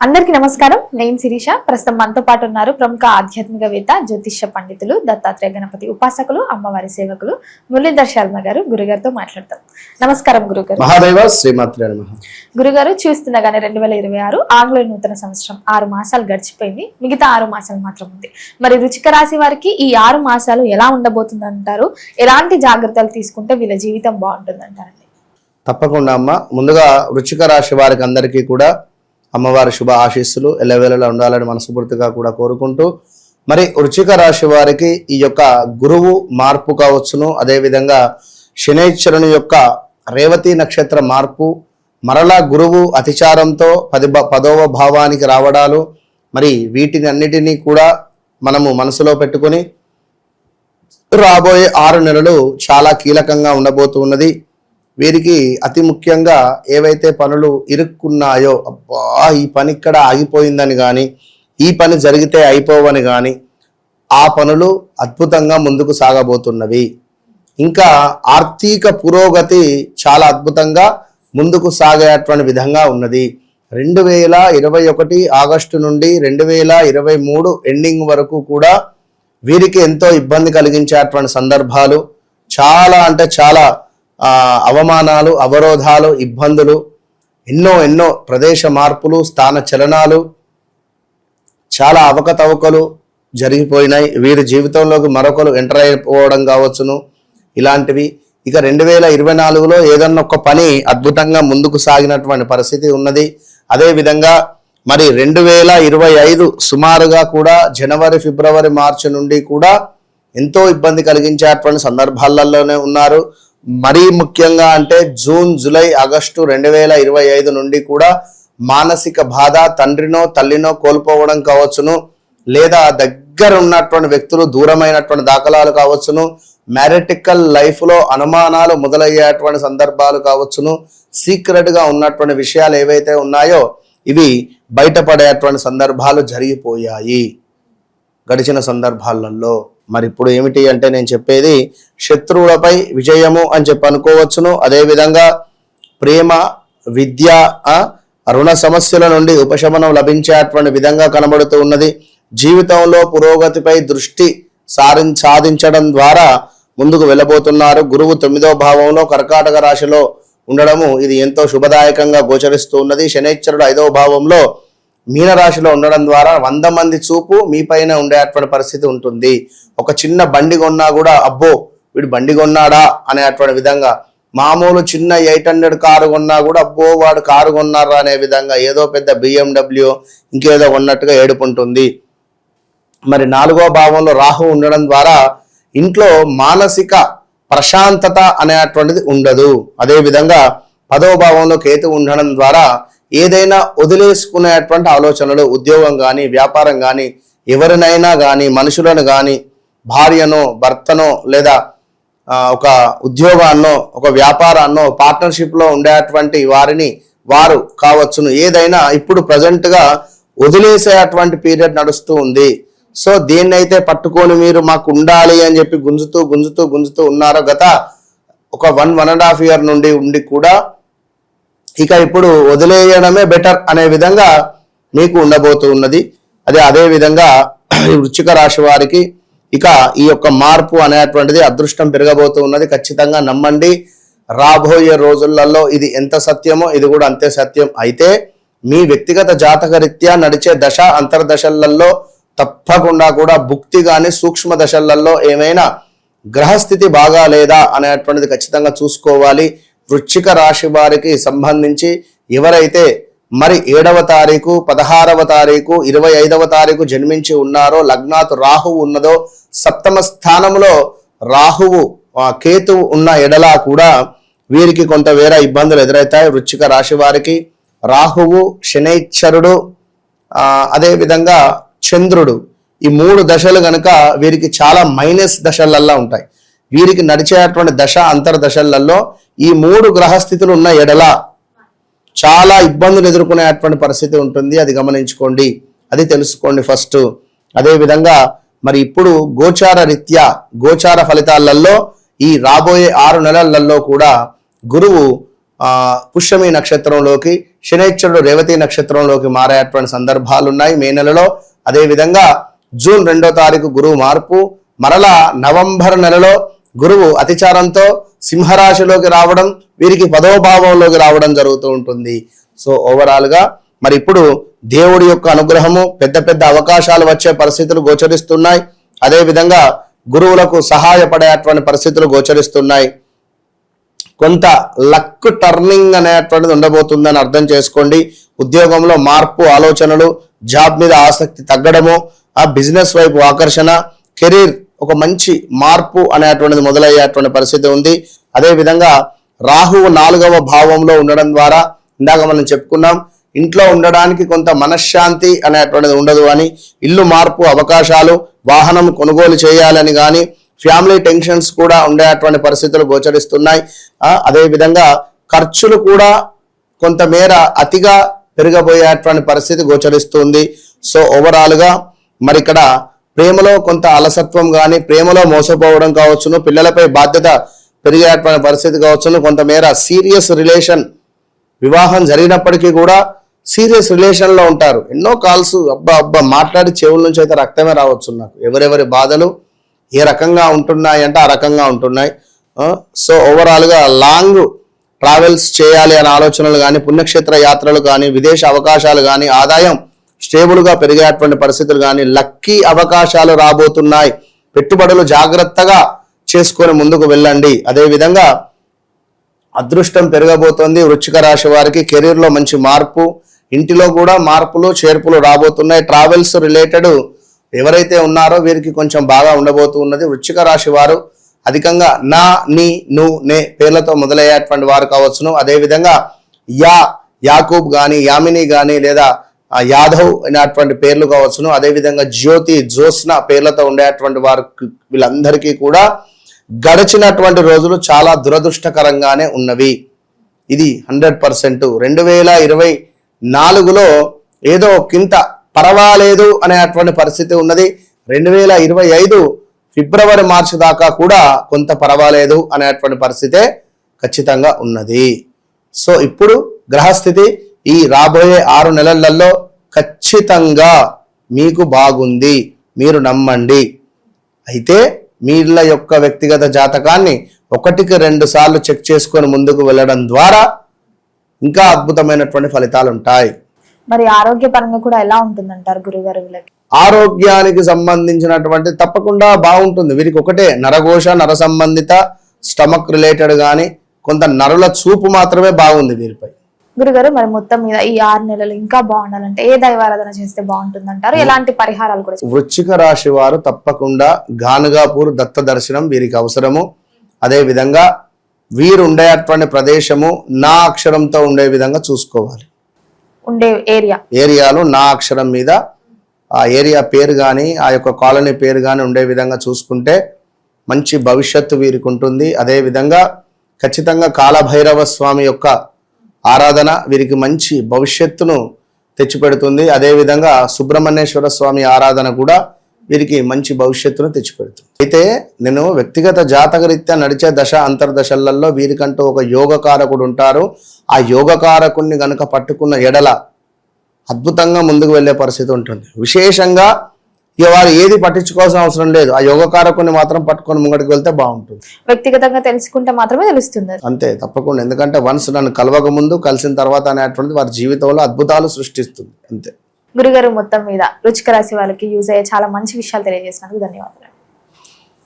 అందరికీ నమస్కారం. నేను శిరీష. ప్రస్తుతం మనతో పాటు ఉన్నారు ప్రముఖ ఆధ్యాత్మికవేత్త, జ్యోతిష్య పండితులు, దత్తాత్రేయ గణపతి ఉపాసకులు, అమ్మవారి సేవకులు మురళీధర్ శర్మ గారు. గురుగారితో మాట్లాడతాం. నమస్కారం గురుగారు. మహాదేవ శ్రీమాత్రే నమః. గురుగారు, చూస్తుండగానే 2026 ఆంగ్ల నూతన సంవత్సరం 6 మాసాలు గడిచిపోయింది. మిగతా 6 మాసాలు మాత్రం ఉంది. మరి వృశ్చిక రాశి వారికి ఈ 6 మాసాలు ఎలా ఉండబోతుంది అంటారు? ఎలాంటి జాగ్రత్తలు తీసుకుంటే వీళ్ళ జీవితం బాగుంటుంది అంటారండి? తప్పకుండా అమ్మ. ముందుగా వృశ్చిక రాశి వారికి అందరికీ కూడా అమ్మవారి శుభ ఆశీస్సులు ఎల్లవేళలా ఉండాలని మనస్ఫూర్తిగా కూడా కోరుకుంటూ, మరి వృశ్చిక రాశి వారికి ఈ యొక్క గురువు మార్పు కావచ్చును, అదేవిధంగా శనైశ్వరుని యొక్క రేవతి నక్షత్ర మార్పు, మరలా గురువు అతిచారంతో 10వ భావానికి రావడాలు, మరి వీటిని అన్నిటినీ కూడా మనము మనసులో పెట్టుకొని రాబోయే 6 నెలలు చాలా కీలకంగా ఉండబోతూ ఉన్నది. వీరికి అతి ముఖ్యంగా ఏవైతే పనులు ఇరుక్కున్నాయో, అబ్బా ఈ పని ఇక్కడ ఆగిపోయిందని కానీ, ఈ పని జరిగితే అయిపోవని కానీ, ఆ పనులు అద్భుతంగా ముందుకు సాగబోతున్నవి. ఇంకా ఆర్థిక పురోగతి చాలా అద్భుతంగా ముందుకు సాగేటువంటి విధంగా ఉన్నది. 2021 ఆగస్టు నుండి 2023 ఎండింగ్ వరకు కూడా వీరికి ఎంతో ఇబ్బంది కలిగించేటువంటి సందర్భాలు, చాలా అంటే చాలా అవమానాలు, అవరోధాలు, ఇబ్బందులు, ఎన్నో ప్రదేశ మార్పులు, స్థాన చలనాలు, చాలా అవకతవకలు జరిగిపోయినాయి. వీరి జీవితంలోకి మరొకరు ఎంటర్ అయిపోవడం కావచ్చును, ఇలాంటివి. ఇక 2024లో ఏదన్నా ఒక పని అద్భుతంగా ముందుకు సాగినటువంటి పరిస్థితి ఉన్నది. అదేవిధంగా మరి 2025 సుమారుగా కూడా జనవరి, ఫిబ్రవరి, మార్చి నుండి కూడా ఎంతో ఇబ్బంది కలిగించేటువంటి సందర్భాలలోనే ఉన్నారు. మరీ ముఖ్యంగా అంటే జూన్, జూలై, ఆగస్టు 2025 నుండి కూడా మానసిక బాధ, తండ్రినో తల్లినో కోల్పోవడం కావచ్చును, లేదా దగ్గర ఉన్నటువంటి వ్యక్తులు దూరమైనటువంటి దాఖలాలు కావచ్చును, మ్యారిటికల్ లైఫ్లో అనుమానాలు మొదలయ్యేటువంటి సందర్భాలు కావచ్చును, సీక్రెట్గా ఉన్నటువంటి విషయాలు ఏవైతే ఉన్నాయో ఇవి బయటపడేటువంటి సందర్భాలు జరిగిపోయాయి గడిచిన సందర్భాలలో. మరి ఇప్పుడు ఏమిటి అంటే నేను చెప్పేది, శత్రువులపై విజయము అని చెప్పి అనుకోవచ్చును. అదేవిధంగా ప్రేమ, విద్య, రుణ సమస్యల నుండి ఉపశమనం లభించేటువంటి విధంగా కనబడుతూ ఉన్నది. జీవితంలో పురోగతిపై దృష్టి సాధించడం ద్వారా ముందుకు వెళ్ళబోతున్నారు. గురువు 9వ భావంలో కర్కాటక రాశిలో ఉండడము ఇది ఎంతో శుభదాయకంగా గోచరిస్తూ ఉన్నది. శనైశ్వరుడు 5వ భావంలో మీనరాశిలో ఉండడం ద్వారా 100 మంది చూపు మీ పైన ఉండేటువంటి పరిస్థితి ఉంటుంది. ఒక చిన్న బండి కొన్నా కూడా అబ్బో వీడు బండి కొన్నాడా అనేటువంటి విధంగా, మామూలు చిన్న 800 కారు కొన్నా కూడా అబ్బో వాడు కారు కొన్నారా అనే విధంగా, ఏదో పెద్ద BMW ఇంకేదో ఉన్నట్టుగా ఏడుపుంటుంది. మరి 4వ భావంలో రాహు ఉండడం ద్వారా ఇంట్లో మానసిక ప్రశాంతత అనేటువంటిది ఉండదు. అదేవిధంగా 10వ భావంలో కేతు ఉండడం ద్వారా ఏదైనా వదిలేసుకునేటువంటి ఆలోచనలు, ఉద్యోగం కానీ, వ్యాపారం కానీ, ఎవరినైనా కానీ, మనుషులను కానీ, భార్యనో భర్తనో లేదా ఒక ఉద్యోగాన్నో ఒక వ్యాపారాన్నో పార్ట్నర్షిప్లో ఉండేటువంటి వారు కావచ్చును, ఏదైనా ఇప్పుడు ప్రజెంట్గా వదిలేసేటువంటి పీరియడ్ నడుస్తూ ఉంది. సో దీన్నైతే పట్టుకొని మీరు మాకు ఉండాలి అని చెప్పి గుంజుతూ ఉన్నారో గత ఒక 1.5 year నుండి ఉండి కూడా ఇక ఇప్పుడు వదిలేయడమే బెటర్ అనే విధంగా మీకు ఉండబోతూ ఉన్నది. అదే విధంగా వృశ్చిక రాశి వారికి ఇక ఈ యొక్క మార్పు అనేటువంటిది అదృష్టం పెరగబోతూ ఉన్నది. ఖచ్చితంగా నమ్మండి. రాబోయే రోజులలో ఇది ఎంత సత్యమో ఇది కూడా అంతే సత్యం. అయితే మీ వ్యక్తిగత జాతక రీత్యా నడిచే దశ అంతర్దశలలో తప్పకుండా కూడా భుక్తి కానీ సూక్ష్మ దశలలో ఏమైనా గ్రహస్థితి బాగా లేదా అనేటువంటిది ఖచ్చితంగా చూసుకోవాలి. వృశ్చిక రాశి వారికి సంబంధించి ఎవరైతే మరి 7వ తారీఖు, 16వ తారీఖు, 25వ తారీఖు జన్మించి ఉన్నారో, లగ్నాతు రాహువు ఉన్నదో, 7వ స్థానంలో రాహువు కేతువు ఉన్న ఎడలా కూడా వీరికి కొంత వేరే ఇబ్బందులు ఎదురవుతాయి. వృశ్చిక రాశి వారికి రాహువు, శనైశ్వరుడు, అదేవిధంగా చంద్రుడు, ఈ 3 దశలు కనుక వీరికి చాలా మైనస్ దశలల్లా ఉంటాయి. వీరికి నడిచేటువంటి దశ అంతర్దశలలో ఈ 3 గ్రహస్థితులు ఉన్న ఎడల చాలా ఇబ్బందులు ఎదుర్కొనేటువంటి పరిస్థితి ఉంటుంది. అది గమనించుకోండి, అది తెలుసుకోండి ఫస్ట్. అదేవిధంగా మరి ఇప్పుడు గోచార ఫలితాలలో ఈ రాబోయే 6 నెలలలో కూడా గురువు పుష్యమి నక్షత్రంలోకి, శనైశ్వరుడు రేవతి నక్షత్రంలోకి మారేటువంటి సందర్భాలు ఉన్నాయి మే నెలలో. అదేవిధంగా జూన్ 2వ తారీఖు గురువు మార్పు, మరలా నవంబర్ నెలలో గురువు అతిచారంతో సింహరాశిలోకి రావడం, వీరికి 10వ భావంలోకి రావడం జరుగుతూ ఉంటుంది. సో ఓవరాల్ గా మరి ఇప్పుడు దేవుడి యొక్క అనుగ్రహము, పెద్ద పెద్ద అవకాశాలు వచ్చే పరిస్థితులు గోచరిస్తున్నాయి. అదేవిధంగా గురువులకు సహాయపడేటువంటి పరిస్థితులు గోచరిస్తున్నాయి. కొంత లక్ టర్నింగ్ అనేటువంటిది ఉండబోతుందని అర్థం చేసుకోండి. ఉద్యోగంలో మార్పు ఆలోచనలు, జాబ్ మీద ఆసక్తి తగ్గడము, ఆ బిజినెస్ వైపు ఆకర్షణ, కెరీర్ ఒక మంచి మార్పు అనేటువంటిది మొదలయ్యేటువంటి పరిస్థితి ఉంది. అదేవిధంగా రాహువు 4వ భావంలో ఉండడం ద్వారా ఇందాక మనం చెప్పుకున్నాం, ఇంట్లో ఉండడానికి కొంత మనశ్శాంతి అనేటువంటిది ఉండదు అని, ఇల్లు మార్పు అవకాశాలు, వాహనం కొనుగోలు చేయాలని కానీ, ఫ్యామిలీ టెన్షన్స్ కూడా ఉండేటువంటి పరిస్థితులు గోచరిస్తున్నాయి. అదేవిధంగా ఖర్చులు కూడా కొంతమేర అతిగా పెరగబోయేటువంటి పరిస్థితి గోచరిస్తుంది. సో ఓవరాల్ గా మరి ఇక్కడ ప్రేమలో కొంత అలసత్వం కానీ, ప్రేమలో మోసపోవడం కావచ్చును, పిల్లలపై బాధ్యత పెరిగేటువంటి పరిస్థితి కావచ్చును, కొంతమేర సీరియస్ రిలేషన్, వివాహం జరిగినప్పటికీ కూడా సీరియస్ రిలేషన్ లో ఉంటారు. ఎన్నో కాల్స్ అబ్బా మాట్లాడి చెవుల నుంచి అయితే రక్తమే రావచ్చు నాకు. ఎవరెవరి బాధలు ఏ రకంగా ఉంటున్నాయి అంటే ఆ రకంగా ఉంటున్నాయి. సో ఓవరాల్ గా లాంగ్ ట్రావెల్స్ చేయాలి అనే ఆలోచనలు కానీ, పుణ్యక్షేత్ర యాత్రలు కానీ, విదేశ అవకాశాలు కానీ, ఆదాయం స్టేబుల్ గా పెరిగేటువంటి పరిస్థితులు కానీ, లక్కీ అవకాశాలు రాబోతున్నాయి. పెట్టుబడులు జాగ్రత్తగా చేసుకొని ముందుకు వెళ్ళండి. అదేవిధంగా అదృష్టం పెరగబోతోంది. వృశ్చిక రాశి వారికి కెరీర్ లో మంచి మార్పు, ఇంటిలో కూడా మార్పులు చేర్పులు రాబోతున్నాయి. ట్రావెల్స్ రిలేటెడ్ ఎవరైతే ఉన్నారో వీరికి కొంచెం బాగా ఉండబోతున్నది. వృశ్చిక రాశి వారు అధికంగా నా, నీ, ను, నే పేర్లతో మొదలయ్యేటువంటి వారు కావచ్చును. అదేవిధంగా యాకూబ్ కానీ, యామిని కానీ, లేదా యాదవ్ అనేటువంటి పేర్లు కావచ్చును. అదేవిధంగా జ్యోతి, జ్యోత్స్న పేర్లతో ఉండేటువంటి వారు వీళ్ళందరికీ కూడా గడిచినటువంటి రోజులు చాలా దురదృష్టకరంగానే ఉన్నవి. ఇది 100%. 2024లో ఏదో కింత పర్వాలేదు అనేటువంటి పరిస్థితి ఉన్నది. 2025 ఫిబ్రవరి మార్చి దాకా కూడా కొంత పర్వాలేదు అనేటువంటి పరిస్థితే ఖచ్చితంగా ఉన్నది. సో ఇప్పుడు గ్రహస్థితి ఈ రాబోయే 6 నెలలలో ఖచ్చితంగా మీకు బాగుంది, మీరు నమ్మండి. అయితే మీళ్ళ యొక్క వ్యక్తిగత జాతకాన్ని 1కి 2 సార్లు చెక్ చేసుకొని ముందుకు వెళ్ళడం ద్వారా ఇంకా అద్భుతమైనటువంటి ఫలితాలు ఉంటాయి. మరి ఆరోగ్యపరంగా కూడా ఎలా ఉంటుందంటారు గురుగారు వీళ్ళకి? ఆరోగ్యానికి సంబంధించినటువంటి తప్పకుండా బాగుంటుంది. వీరికి ఒకటే నరఘోష, నర సంబంధిత, స్టమక్ రిలేటెడ్ కానీ కొంత నరుల చూపు మాత్రమే బాగుంది వీరిపై. గురుగారు మరి మొత్తం మీద ఈ 6 నెలలు ఇంకా బాగుండాలంటే ఏ దైవారాధన చేస్తే బాగుంటుందంటారు? ఎలాంటి పరిహారాలు కూడా? వృశ్చిక రాశి వారు తప్పకుండా గానుగాపూర్ దత్త దర్శనం వీరికి అవసరము. అదే విధంగా వీరు ఉండేటువంటి ప్రదేశము నా అక్షరంతో ఉండే విధంగా చూసుకోవాలి. ఉండే ఏరియాలో నా అక్షరం మీద ఆ ఏరియా పేరు కానీ, ఆ యొక్క కాలనీ పేరు కానీ ఉండే విధంగా చూసుకుంటే మంచి భవిష్యత్తు వీరికి ఉంటుంది. అదేవిధంగా ఖచ్చితంగా కాలభైరవ స్వామి యొక్క ఆరాధన వీరికి మంచి భవిష్యత్తును తెచ్చిపెడుతుంది. అదేవిధంగా సుబ్రహ్మణ్యేశ్వర స్వామి ఆరాధన కూడా వీరికి మంచి భవిష్యత్తును తెచ్చిపెడుతుంది. అయితే నేను వ్యక్తిగత జాతకరీత్యా నడిచే దశ అంతర్దశలలో వీరికంటూ ఒక యోగకారకుడు ఉంటారు. ఆ యోగకారకుడిని గనుక పట్టుకున్న ఎడల అద్భుతంగా ముందుకు వెళ్ళే పరిస్థితి ఉంటుంది. విశేషంగా ఇక వారు ఏది పట్టించుకోవాల్సిన అవసరం లేదు. ఆ యోగకారకుని మాత్రం పట్టుకొని ముంగడికి వెళ్తే బాగుంటుంది. వ్యక్తిగతంగా తెలుసుకుంటే మాత్రమే తెలుస్తుంది. అంతే, తప్పకుండా. ఎందుకంటే వన్స్ నన్ను కలవక ముందు, కలిసిన తర్వాత అనేటువంటిది వారి జీవితంలో అద్భుతాలు సృష్టిస్తుంది. అంతే. గురుగారు మొత్తం మీద వృశ్చిక రాశి వాళ్ళకి యూజ్ అయ్యే చాలా మంచి విషయాలు తెలియజేసినందుకు ధన్యవాదాలు.